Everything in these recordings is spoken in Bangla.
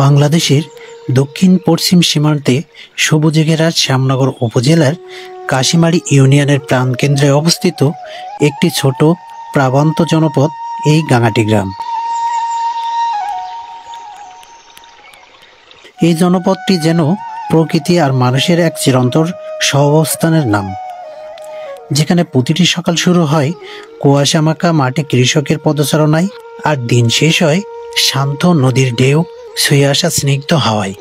বাংলাদেশের দক্ষিণ পশ্চিম সীমান্তে সবুজে ঘেরা শ্যামনগর উপজেলার কাশিমারী ইউনিয়নের প্রাণকেন্দ্রে অবস্থিত একটি ছোট প্রাণবন্ত জনপদ এই গাঙাটি গ্রাম। এই জনপদটি যেন প্রকৃতি আর মানুষের এক চিরন্তর সহাবস্থানের নাম, যেখানে প্রতিটি সকাল শুরু হয় কুয়াশামাখা মাঠে কৃষকের পদচারণায়, আর দিন শেষ হয় শান্ত নদীর ঢেউ ছুঁয়ে আসা স্নিগ্ধ হাওয়ায়।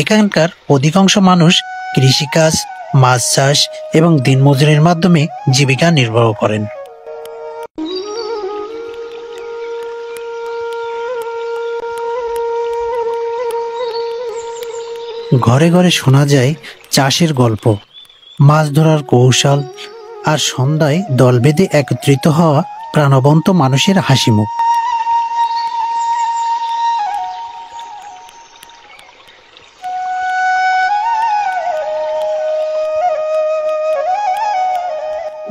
এখানকার অধিকাংশ মানুষ কৃষিকাজ, মাছ চাষ এবং দিনমজুরির মাধ্যমে জীবিকা নির্বাহ করেন। ঘরে ঘরে শোনা যায় চাষের গল্প, মাছ ধরার কৌশল, আর সন্ধ্যায় দল বেঁধে একত্রিত হওয়া প্রাণবন্ত মানুষের হাসিমুখ।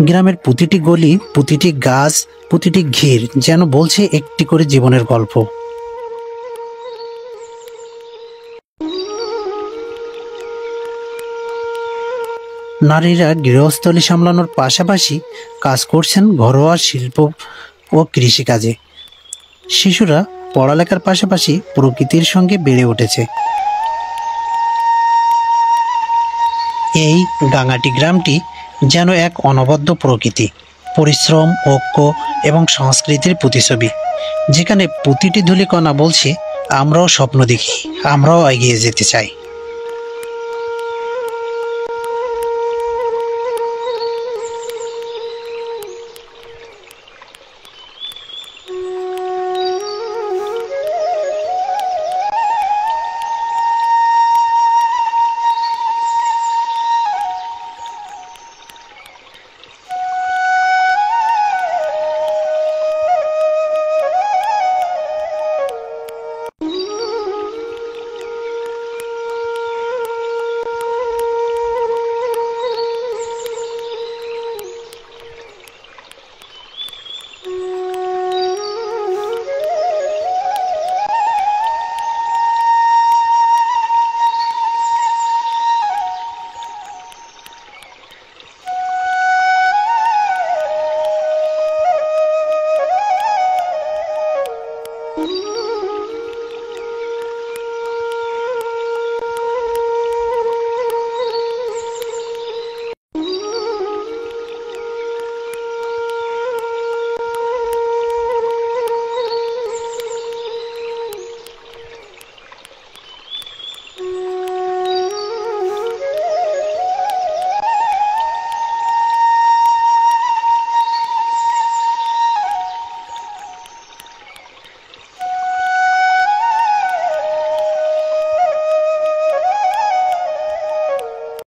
গ্রামের প্রতিটি গলি, প্রতিটি গাছ, প্রতিটি ঘির যেন বলছে একটি করে জীবনের গল্প। নারীরা গৃহস্থলী সামলানোর পাশাপাশি কাজ করছেন ঘরোয়া শিল্প ও কৃষিকাজে। শিশুরা পড়ালেখার পাশাপাশি প্রকৃতির সঙ্গে বেড়ে উঠেছে। এই গাঙাটি গ্রামটি যেন এক অনবদ্য প্রকৃতি, পরিশ্রম, ঐক্য এবং সংস্কৃতির প্রতিছবি, যেখানে প্রতিটি ধূলিকণা বলছে আমরাও স্বপ্ন দেখি, আমরাও এগিয়ে যেতে চাই।